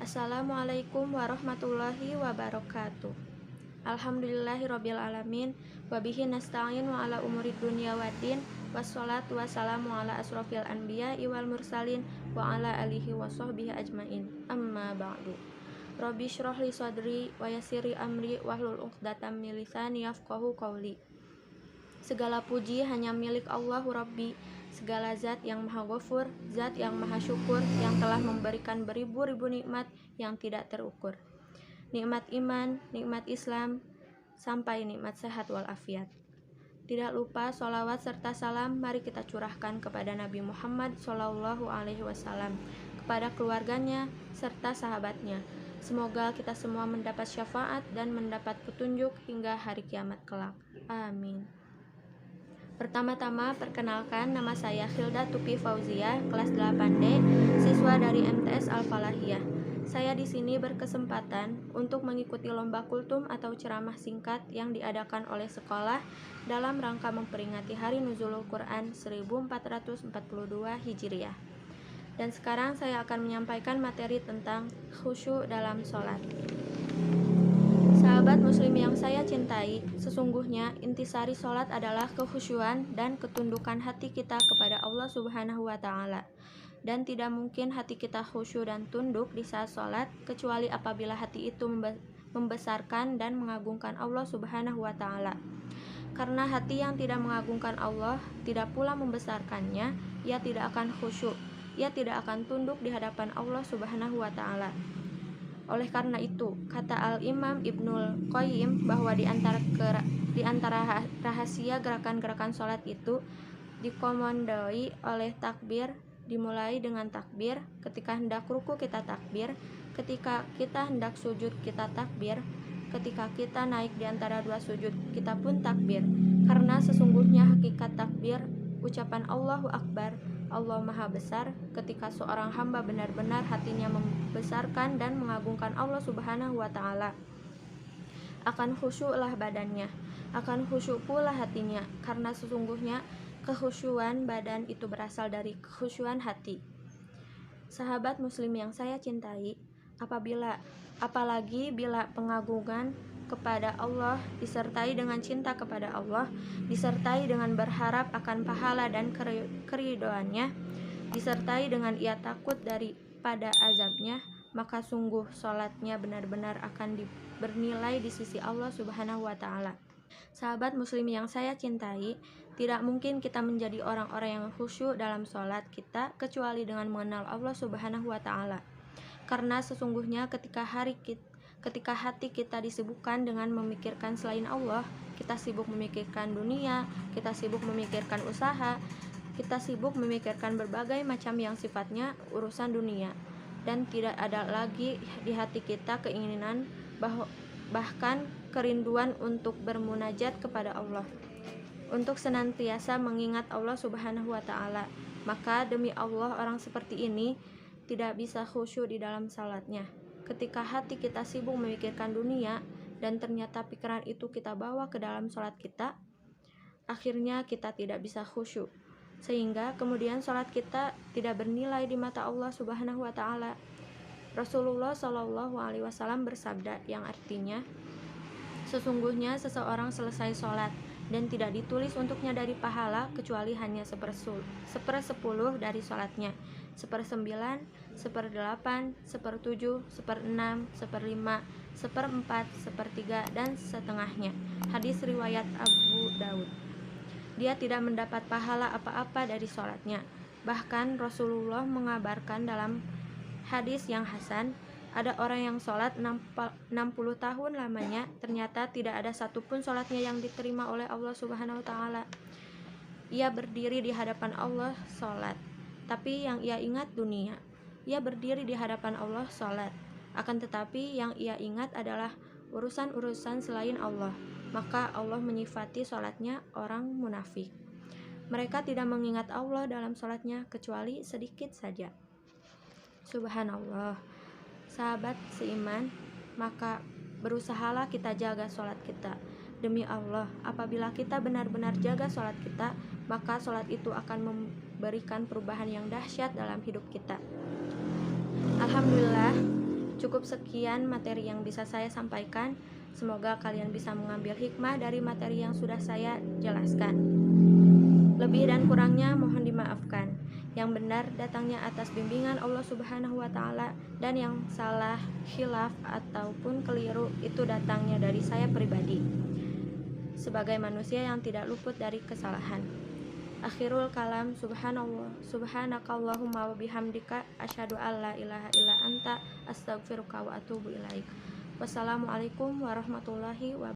Assalamualaikum warahmatullahi wabarakatuh. Alhamdulillahirabbil alamin wa bihi nasta'in wa ala umurid dunya waddin wassalatu wassalamu ala asrofil anbiya'i wal mursalin wa ala alihi wa sahbihi ajmain. Amma ba'du. Rabbi shrah li sadri wa yassir amri wahlul 'uqdatam min lisani yafqahu qawli. Segala puji hanya milik Allahu Rabbi. Segala zat yang maha ghafur, zat yang maha syukur, yang telah memberikan beribu-ribu nikmat yang tidak terukur. Nikmat iman, nikmat Islam, sampai nikmat sehat walafiat. Tidak lupa sholawat serta salam mari kita curahkan kepada Nabi Muhammad SAW, kepada keluarganya serta sahabatnya. Semoga kita semua mendapat syafaat dan mendapat petunjuk hingga hari kiamat kelak. Amin. Pertama-tama perkenalkan, nama saya Khilda Tupi Fauzia, kelas 8D, siswa dari MTS Al-Falahiyah. Saya di sini berkesempatan untuk mengikuti lomba kultum atau ceramah singkat yang diadakan oleh sekolah dalam rangka memperingati Hari Nuzulul Quran 1442 Hijriah. Dan sekarang saya akan menyampaikan materi tentang khusyuk dalam sholat. Sahabat muslim yang saya cintai, sesungguhnya intisari sholat adalah kekhusyuan dan ketundukan hati kita kepada Allah Subhanahu wa Ta'ala. Dan tidak mungkin hati kita khusyuk dan tunduk di saat sholat kecuali apabila hati itu membesarkan dan mengagungkan Allah Subhanahu wa Ta'ala. Karena hati yang tidak mengagungkan Allah, tidak pula membesarkannya, ia tidak akan khusyuk, ia tidak akan tunduk di hadapan Allah Subhanahu wa Ta'ala. Oleh karena itu, kata Al-Imam Ibnul Qayyim bahwa di antara rahasia gerakan-gerakan sholat itu dikomandoi oleh takbir. Dimulai dengan takbir, ketika hendak ruku kita takbir, ketika kita hendak sujud kita takbir, ketika kita naik di antara dua sujud kita pun takbir. Karena sesungguhnya hakikat takbir, ucapan Allahu Akbar, Allah Maha Besar, ketika seorang hamba benar-benar hatinya membesarkan dan mengagungkan Allah Subhanahu wa Ta'ala, akan khusyuklah badannya, akan khusyuk pula hatinya, karena sesungguhnya kekhusyuan badan itu berasal dari kekhusyuan hati. Sahabat muslim yang saya cintai, apalagi bila pengagungan kepada Allah disertai dengan cinta kepada Allah, disertai dengan berharap akan pahala dan keridhoannya, disertai dengan ia takut daripada azabnya, maka sungguh sholatnya benar-benar akan bernilai di sisi Allah Subhanahu wa Ta'ala. Sahabat muslim yang saya cintai, tidak mungkin kita menjadi orang-orang yang khusyuk dalam sholat kita kecuali dengan mengenal Allah Subhanahu wa Ta'ala. Karena sesungguhnya ketika hati kita disibukkan dengan memikirkan selain Allah, kita sibuk memikirkan dunia, kita sibuk memikirkan usaha, kita sibuk memikirkan berbagai macam yang sifatnya urusan dunia, dan tidak ada lagi di hati kita keinginan bahkan kerinduan untuk bermunajat kepada Allah, untuk senantiasa mengingat Allah Subhanahu wa Ta'ala. Maka demi Allah, orang seperti ini tidak bisa khusyuk di dalam salatnya. Ketika hati kita sibuk memikirkan dunia dan ternyata pikiran itu kita bawa ke dalam salat kita, akhirnya kita tidak bisa khusyuk, sehingga kemudian salat kita tidak bernilai di mata Allah Subhanahu wa Ta'ala. Rasulullah SAW bersabda yang artinya, sesungguhnya seseorang selesai sholat dan tidak ditulis untuknya dari pahala kecuali hanya sepersepuluh dari sholatnya, 1/9, 1/8, 1/7, 1/6, 1/5, 1/4, 1/3, dan setengahnya. Hadis riwayat Abu Daud. Dia tidak mendapat pahala apa-apa dari sholatnya. Bahkan Rasulullah mengabarkan dalam hadis yang hasan, ada orang yang sholat 60 tahun lamanya, ternyata tidak ada satupun sholatnya yang diterima oleh Allah Subhanahu wa Ta'ala. Ia berdiri di hadapan Allah sholat, tapi yang ia ingat dunia. Ia berdiri di hadapan Allah sholat, akan tetapi yang ia ingat adalah urusan-urusan selain Allah. Maka Allah menyifati sholatnya orang munafik. Mereka tidak mengingat Allah dalam sholatnya kecuali sedikit saja. Subhanallah. Sahabat seiman, maka berusahalah kita jaga sholat kita. Demi Allah, apabila kita benar-benar jaga sholat kita, maka sholat itu akan memberikan perubahan yang dahsyat dalam hidup kita. Alhamdulillah, Cukup sekian materi yang bisa saya sampaikan. Semoga kalian bisa mengambil hikmah dari materi yang sudah saya jelaskan. Lebih dan kurangnya mohon dimaafkan. Yang benar datangnya atas bimbingan Allah Subhanahu wa Ta'ala, dan yang salah, khilaf ataupun keliru itu datangnya dari saya pribadi sebagai manusia yang tidak luput dari kesalahan. Akhirul kalam, subhanakallahumma wa bihamdika asyhadu an la ilaha illa anta astaghfiruka wa atubu ilaik. Wassalamualaikum warahmatullahi wabarakatuh.